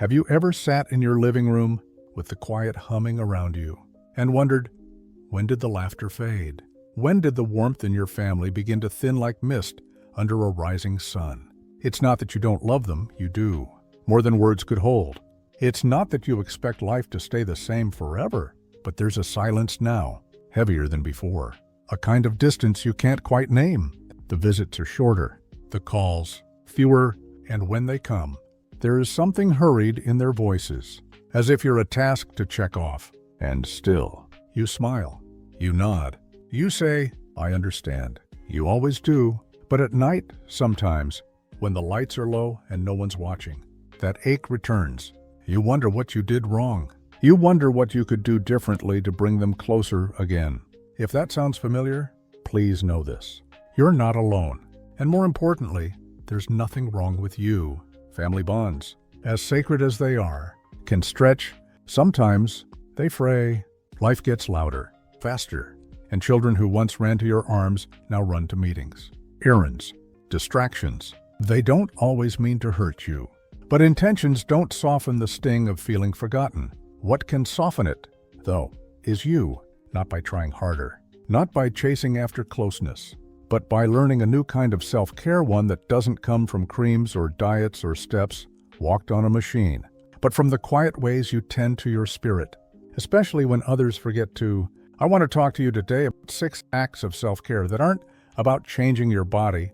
Have you ever sat in your living room with the quiet humming around you and wondered, when did the laughter fade? When did the warmth in your family begin to thin like mist under a rising sun? It's not that you don't love them, you do, more than words could hold. It's not that you expect life to stay the same forever, but there's a silence now, heavier than before. A kind of distance you can't quite name. The visits are shorter, the calls fewer, and when they come, there is something hurried in their voices, as if you're a task to check off. And still, you smile, you nod, you say, I understand. You always do, but at night, sometimes, when the lights are low and no one's watching, that ache returns. You wonder what you did wrong. You wonder what you could do differently to bring them closer again. If that sounds familiar, please know this. You're not alone. And more importantly, there's nothing wrong with you. Family bonds, as sacred as they are, can stretch. Sometimes they fray. Life gets louder, faster, and children who once ran to your arms now run to meetings, errands, distractions. They don't always mean to hurt you, but intentions don't soften the sting of feeling forgotten. What can soften it, though, is you, not by trying harder, not by chasing after closeness, but by learning a new kind of self-care, one that doesn't come from creams or diets or steps walked on a machine, but from the quiet ways you tend to your spirit, especially when others forget to. I want to talk to you today about 6 acts of self-care that aren't about changing your body,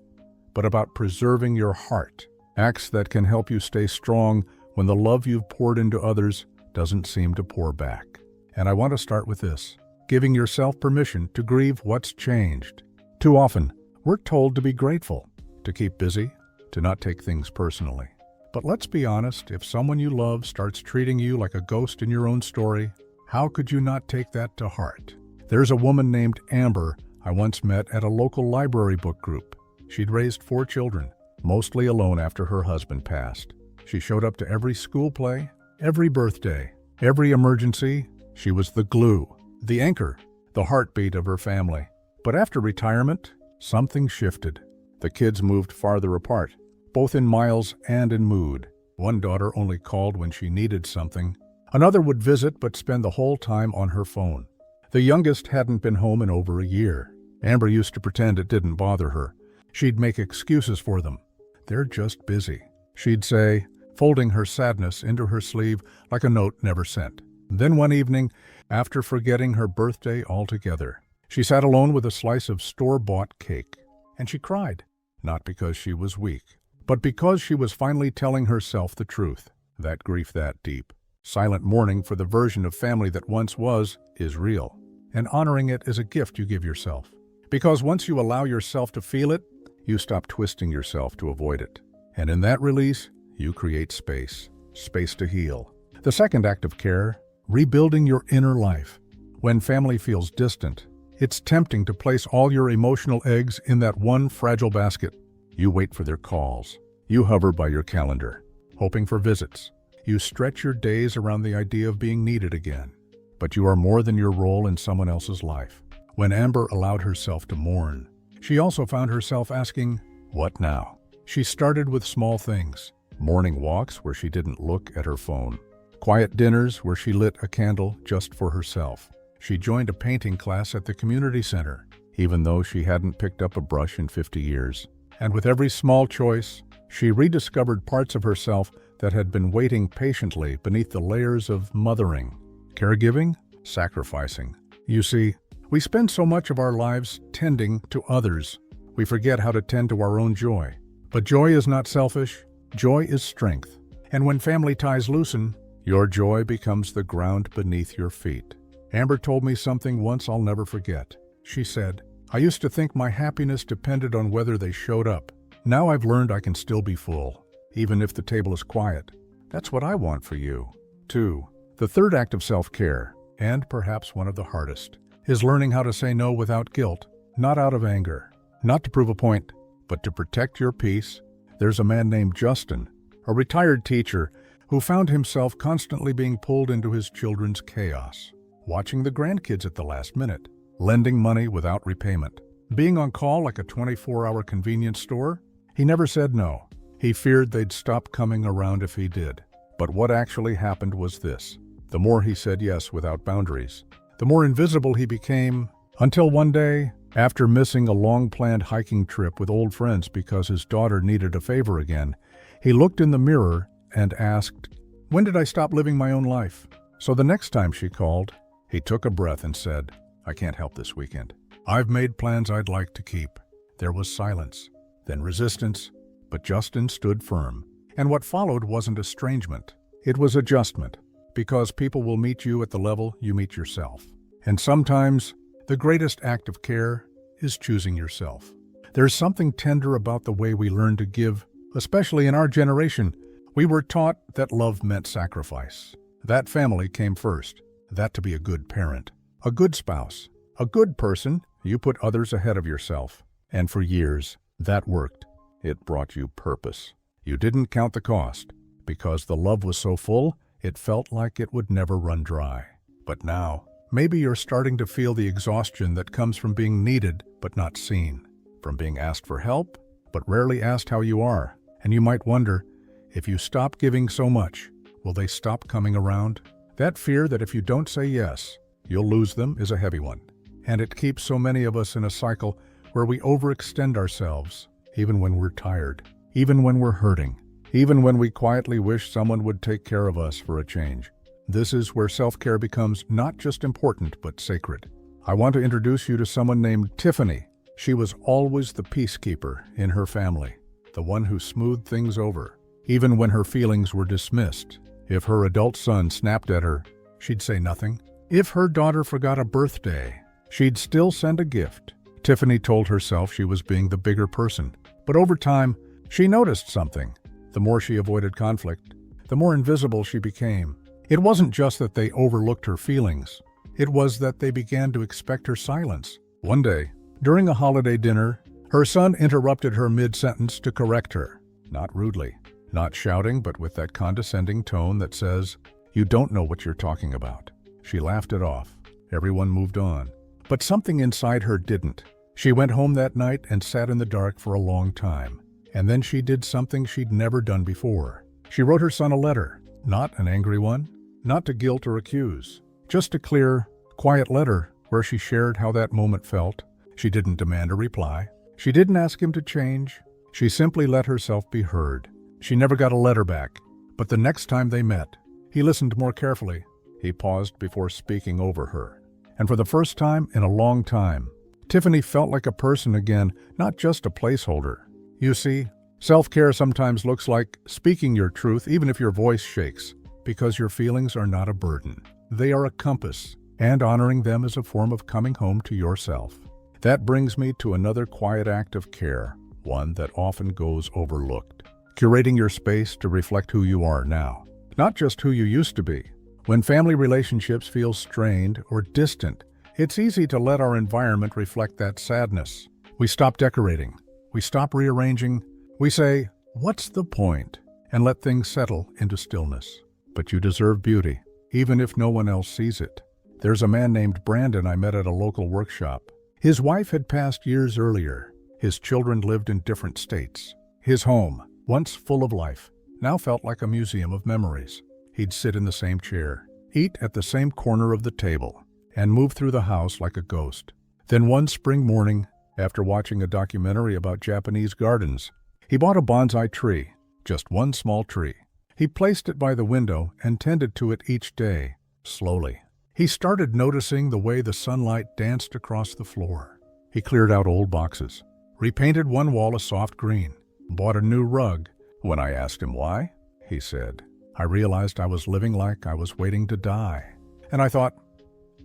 but about preserving your heart. Acts that can help you stay strong when the love you've poured into others doesn't seem to pour back. And I want to start with this: giving yourself permission to grieve what's changed. Too often, we're told to be grateful, to keep busy, to not take things personally. But let's be honest, if someone you love starts treating you like a ghost in your own story, how could you not take that to heart? There's a woman named Amber I once met at a local library book group. She'd raised 4 children, mostly alone after her husband passed. She showed up to every school play, every birthday, every emergency. She was the glue, the anchor, the heartbeat of her family. But after retirement, something shifted. The kids moved farther apart, both in miles and in mood. One daughter only called when she needed something. Another would visit but spend the whole time on her phone. The youngest hadn't been home in over a year. Amber used to pretend it didn't bother her. She'd make excuses for them. They're just busy, she'd say, folding her sadness into her sleeve like a note never sent. Then one evening, after forgetting her birthday altogether, she sat alone with a slice of store-bought cake, and she cried, not because she was weak, but because she was finally telling herself the truth. That grief that deep, silent mourning for the version of family that once was, is real, and honoring it is a gift you give yourself. Because once you allow yourself to feel it, you stop twisting yourself to avoid it. And in that release, you create space to heal. The second act of care, rebuilding your inner life. When family feels distant, it's tempting to place all your emotional eggs in that one fragile basket. You wait for their calls. You hover by your calendar, hoping for visits. You stretch your days around the idea of being needed again. But you are more than your role in someone else's life. When Amber allowed herself to mourn, she also found herself asking, what now? She started with small things. Morning walks where she didn't look at her phone. Quiet dinners where she lit a candle just for herself. She joined a painting class at the community center, even though she hadn't picked up a brush in 50 years. And with every small choice, she rediscovered parts of herself that had been waiting patiently beneath the layers of mothering, caregiving, sacrificing. You see, we spend so much of our lives tending to others, we forget how to tend to our own joy. But joy is not selfish. Joy is strength. And when family ties loosen, your joy becomes the ground beneath your feet. Amber told me something once I'll never forget. She said, I used to think my happiness depended on whether they showed up. Now I've learned I can still be full, even if the table is quiet. That's what I want for you, too. The third act of self-care, and perhaps one of the hardest, is learning how to say no without guilt, not out of anger, not to prove a point, but to protect your peace. There's a man named Justin, a retired teacher, who found himself constantly being pulled into his children's chaos. Watching the grandkids at the last minute, lending money without repayment, being on call like a 24-hour convenience store. He never said no. He feared they'd stop coming around if he did. But what actually happened was this. The more he said yes without boundaries, the more invisible he became, until one day, after missing a long-planned hiking trip with old friends because his daughter needed a favor again, he looked in the mirror and asked, "When did I stop living my own life?" So the next time she called, he took a breath and said, "I can't help this weekend. I've made plans I'd like to keep." There was silence, then resistance, but Justin stood firm. And what followed wasn't estrangement. It was adjustment, because people will meet you at the level you meet yourself. And sometimes, the greatest act of care is choosing yourself. There's something tender about the way we learn to give, especially in our generation. We were taught that love meant sacrifice. That family came first. That to be a good parent, a good spouse, a good person, you put others ahead of yourself. And for years, that worked. It brought you purpose. You didn't count the cost, because the love was so full, it felt like it would never run dry. But now, maybe you're starting to feel the exhaustion that comes from being needed but not seen, from being asked for help but rarely asked how you are. And you might wonder, if you stop giving so much, will they stop coming around? That fear that if you don't say yes, you'll lose them is a heavy one. And it keeps so many of us in a cycle where we overextend ourselves, even when we're tired, even when we're hurting, even when we quietly wish someone would take care of us for a change. This is where self-care becomes not just important, but sacred. I want to introduce you to someone named Tiffany. She was always the peacekeeper in her family, the one who smoothed things over, even when her feelings were dismissed. If her adult son snapped at her, she'd say nothing. If her daughter forgot a birthday, she'd still send a gift. Tiffany told herself she was being the bigger person, but over time, she noticed something. The more she avoided conflict, the more invisible she became. It wasn't just that they overlooked her feelings. It was that they began to expect her silence. One day, during a holiday dinner, her son interrupted her mid-sentence to correct her. Not rudely, not shouting, but with that condescending tone that says, "You don't know what you're talking about." She laughed it off. Everyone moved on. But something inside her didn't. She went home that night and sat in the dark for a long time. And then she did something she'd never done before. She wrote her son a letter. Not an angry one, not to guilt or accuse. Just a clear, quiet letter where she shared how that moment felt. She didn't demand a reply. She didn't ask him to change. She simply let herself be heard. She never got a letter back. But the next time they met, he listened more carefully. He paused before speaking over her. And for the first time in a long time, Tiffany felt like a person again, not just a placeholder. You see, self-care sometimes looks like speaking your truth even if your voice shakes, because your feelings are not a burden. They are a compass, and honoring them is a form of coming home to yourself. That brings me to another quiet act of care, one that often goes overlooked. Curating your space to reflect who you are now, not just who you used to be. When family relationships feel strained or distant, it's easy to let our environment reflect that sadness. We stop decorating. We stop rearranging. We say, "What's the point?" and let things settle into stillness. But you deserve beauty, even if no one else sees it. There's a man named Brandon I met at a local workshop. His wife had passed years earlier. His children lived in different states. His home, once full of life, now felt like a museum of memories. He'd sit in the same chair, eat at the same corner of the table, and move through the house like a ghost. Then one spring morning, after watching a documentary about Japanese gardens, he bought a bonsai tree, just one small tree. He placed it by the window and tended to it each day, slowly. He started noticing the way the sunlight danced across the floor. He cleared out old boxes, repainted one wall a soft green, bought a new rug. When I asked him why, he said, "I realized I was living like I was waiting to die." And I thought,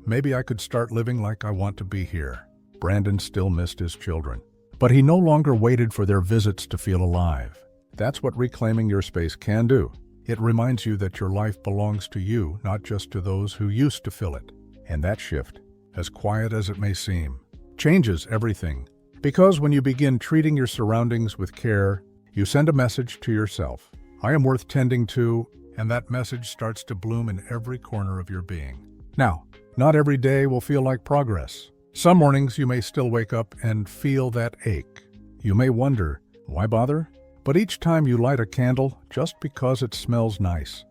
maybe I could start living like I want to be here. Brandon still missed his children, but he no longer waited for their visits to feel alive. That's what reclaiming your space can do. It reminds you that your life belongs to you, not just to those who used to fill it. And that shift, as quiet as it may seem, changes everything. Because when you begin treating your surroundings with care, you send a message to yourself. I am worth tending to, and that message starts to bloom in every corner of your being. Now, not every day will feel like progress. Some mornings you may still wake up and feel that ache. You may wonder, why bother? But each time you light a candle, just because it smells nice,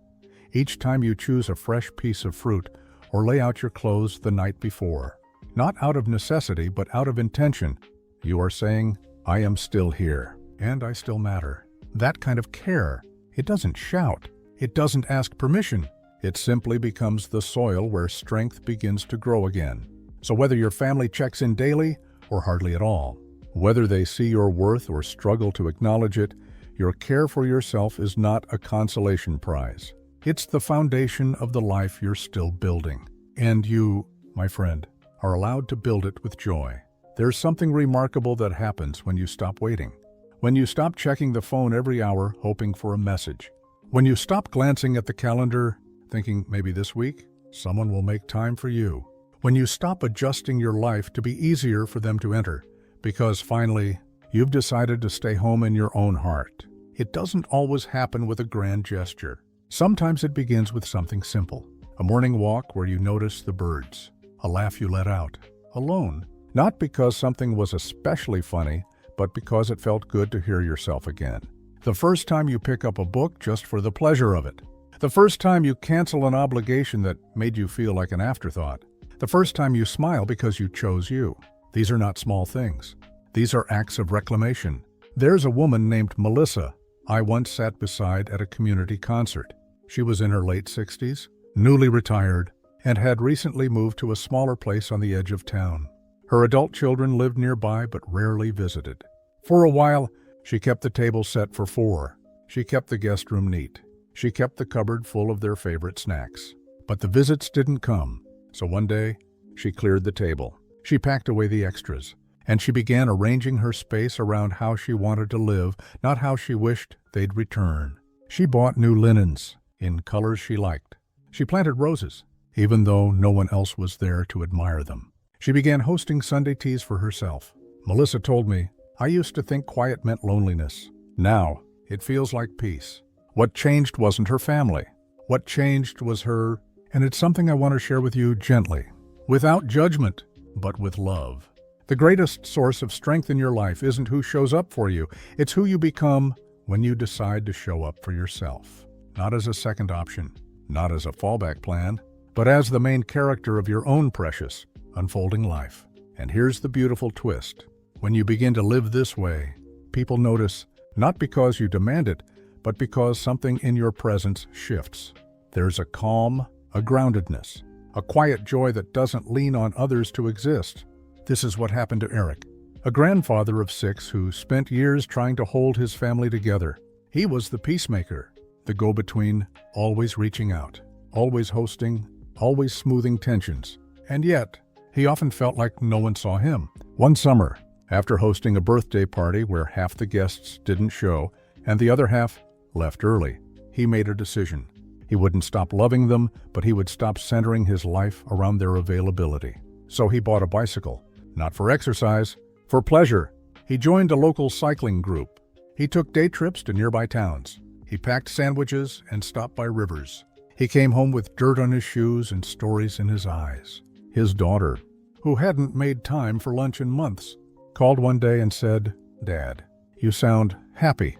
each time you choose a fresh piece of fruit or lay out your clothes the night before. Not out of necessity, but out of intention, you are saying, I am still here, and I still matter. That kind of care, it doesn't shout, it doesn't ask permission. It simply becomes the soil where strength begins to grow again. So whether your family checks in daily or hardly at all, whether they see your worth or struggle to acknowledge it, your care for yourself is not a consolation prize. It's the foundation of the life you're still building. And you, my friend, are allowed to build it with joy. There's something remarkable that happens when you stop waiting. When you stop checking the phone every hour hoping for a message. When you stop glancing at the calendar, thinking maybe this week someone will make time for you. When you stop adjusting your life to be easier for them to enter, because finally you've decided to stay home in your own heart. It doesn't always happen with a grand gesture. Sometimes it begins with something simple. A morning walk where you notice the birds. A laugh you let out. Alone. Not because something was especially funny, but because it felt good to hear yourself again. The first time you pick up a book just for the pleasure of it. The first time you cancel an obligation that made you feel like an afterthought. The first time you smile because you chose you. These are not small things. These are acts of reclamation. There's a woman named Melissa I once sat beside at a community concert. She was in her late 60s, newly retired, and had recently moved to a smaller place on the edge of town. Her adult children lived nearby but rarely visited. For a while, she kept the table set for 4. She kept the guest room neat. She kept the cupboard full of their favorite snacks. But the visits didn't come. So one day, she cleared the table. She packed away the extras, and she began arranging her space around how she wanted to live, not how she wished they'd return. She bought new linens in colors she liked. She planted roses, even though no one else was there to admire them. She began hosting Sunday teas for herself. Melissa told me, I used to think quiet meant loneliness. Now, it feels like peace. What changed wasn't her family. What changed was her, and it's something I want to share with you gently, without judgment, but with love. The greatest source of strength in your life isn't who shows up for you, it's who you become when you decide to show up for yourself. Not as a second option, not as a fallback plan, but as the main character of your own precious, unfolding life. And here's the beautiful twist. When you begin to live this way, people notice, not because you demand it, but because something in your presence shifts. There's a calm, a groundedness, a quiet joy that doesn't lean on others to exist. This is what happened to Eric, a grandfather of 6 who spent years trying to hold his family together. He was the peacemaker, the go-between, always reaching out, always hosting, always smoothing tensions. And yet, he often felt like no one saw him. One summer, after hosting a birthday party where half the guests didn't show and the other half left early, he made a decision. He wouldn't stop loving them, but he would stop centering his life around their availability. So he bought a bicycle, not for exercise, for pleasure. He joined a local cycling group. He took day trips to nearby towns. He packed sandwiches and stopped by rivers. He came home with dirt on his shoes and stories in his eyes. His daughter, who hadn't made time for lunch in months, called one day and said, "Dad, you sound happy."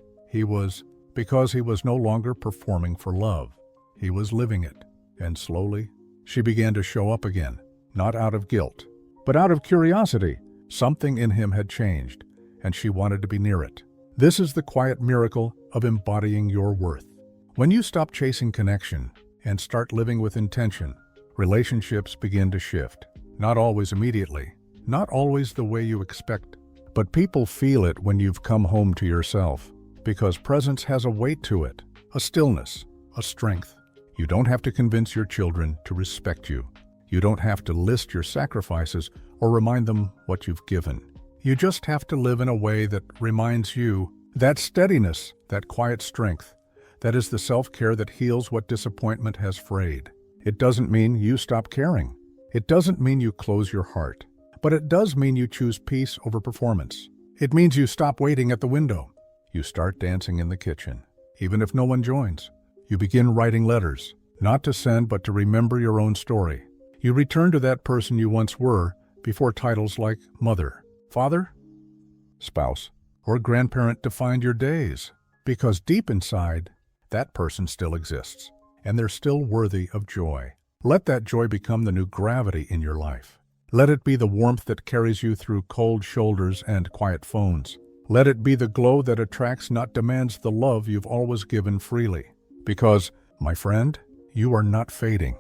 Because he was no longer performing for love. He was living it. And slowly, she began to show up again, not out of guilt, but out of curiosity. Something in him had changed, and she wanted to be near it. This is the quiet miracle of embodying your worth. When you stop chasing connection and start living with intention, relationships begin to shift. Not always immediately, not always the way you expect, but people feel it when you've come home to yourself, because presence has a weight to it, a stillness, a strength. You don't have to convince your children to respect you. You don't have to list your sacrifices or remind them what you've given. You just have to live in a way that reminds you that steadiness, that quiet strength, that is the self-care that heals what disappointment has frayed. It doesn't mean you stop caring. It doesn't mean you close your heart. But it does mean you choose peace over performance. It means you stop waiting at the window. You start dancing in the kitchen, even if no one joins. You begin writing letters, not to send but to remember your own story. You return to that person you once were before titles like mother, father, spouse, or grandparent defined your days. Because deep inside, that person still exists. and they're still worthy of joy. Let that joy become the new gravity in your life. Let it be the warmth that carries you through cold shoulders and quiet phones. Let it be the glow that attracts, not demands, the love you've always given freely. Because, my friend, you are not fading.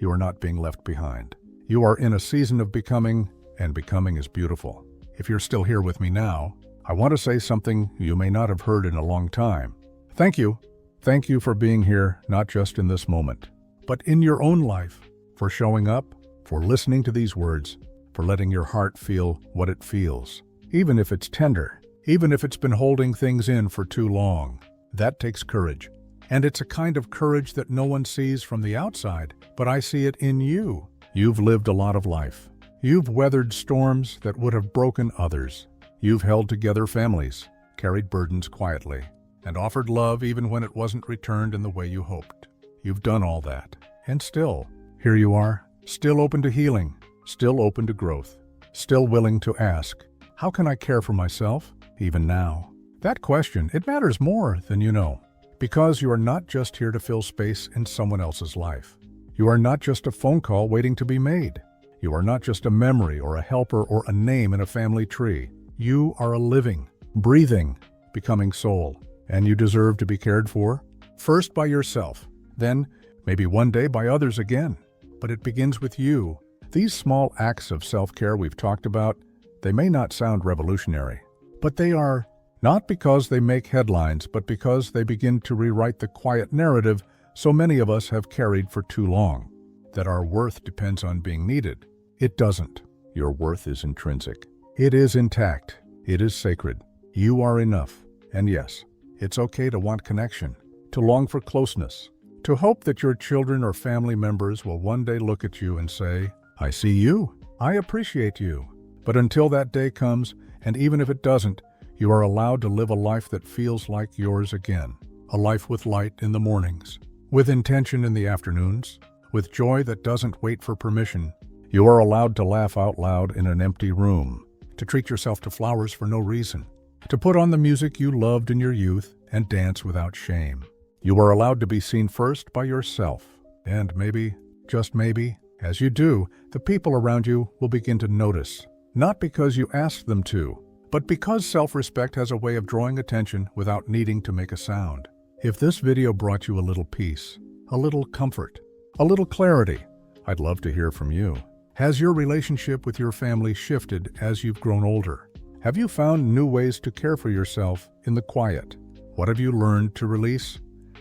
You are not being left behind. You are in a season of becoming, and becoming is beautiful. If you're still here with me now, I want to say something you may not have heard in a long time. Thank you. Thank you for being here, not just in this moment, but in your own life, for showing up, for listening to these words, for letting your heart feel what it feels, even if it's tender, even if it's been holding things in for too long. That takes courage. And it's a kind of courage that no one sees from the outside, but I see it in you. You've lived a lot of life. You've weathered storms that would have broken others. You've held together families, carried burdens quietly, and offered love even when it wasn't returned in the way you hoped. You've done all that. And still, here you are, still open to healing, still open to growth, still willing to ask, how can I care for myself, even now? That question, it matters more than you know, because you are not just here to fill space in someone else's life. You are not just a phone call waiting to be made. You are not just a memory or a helper or a name in a family tree. You are a living, breathing, becoming soul, and you deserve to be cared for, first by yourself, then maybe one day by others again. But it begins with you. These small acts of self-care we've talked about, they may not sound revolutionary, but they are, not because they make headlines, but because they begin to rewrite the quiet narrative so many of us have carried for too long, that our worth depends on being needed. It doesn't. Your worth is intrinsic. It is intact. It is sacred. You are enough. And yes, it's okay to want connection, to long for closeness, to hope that your children or family members will one day look at you and say, I see you. I appreciate you. But until that day comes, and even if it doesn't, you are allowed to live a life that feels like yours again. A life with light in the mornings, with intention in the afternoons, with joy that doesn't wait for permission. You are allowed to laugh out loud in an empty room, to treat yourself to flowers for no reason, to put on the music you loved in your youth and dance without shame. You are allowed to be seen first by yourself, and maybe, just maybe, as you do, the people around you will begin to notice, not because you asked them to, but because self-respect has a way of drawing attention without needing to make a sound. If this video brought you a little peace, a little comfort, a little clarity, I'd love to hear from you. Has your relationship with your family shifted as you've grown older? Have you found new ways to care for yourself in the quiet? What have you learned to release?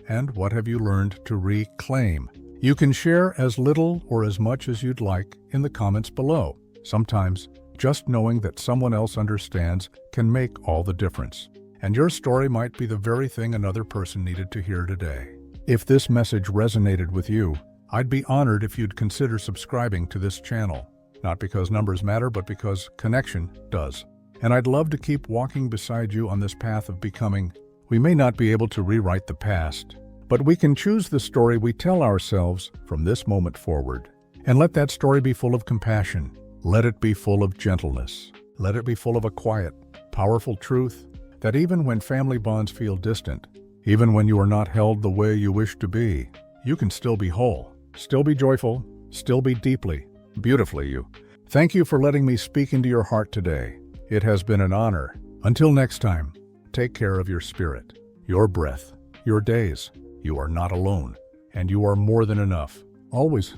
And what have you learned to reclaim? You can share as little or as much as you'd like in the comments below. Sometimes, just knowing that someone else understands can make all the difference. And your story might be the very thing another person needed to hear today. If this message resonated with you, I'd be honored if you'd consider subscribing to this channel. Not because numbers matter, but because connection does. And I'd love to keep walking beside you on this path of becoming. We may not be able to rewrite the past, but we can choose the story we tell ourselves from this moment forward. And let that story be full of compassion. Let it be full of gentleness. Let it be full of a quiet, powerful truth that even when family bonds feel distant, even when you are not held the way you wish to be, you can still be whole, still be joyful, still be deeply, beautifully you. Thank you for letting me speak into your heart today. It has been an honor. Until next time, take care of your spirit, your breath, your days. You are not alone, and you are more than enough. Always.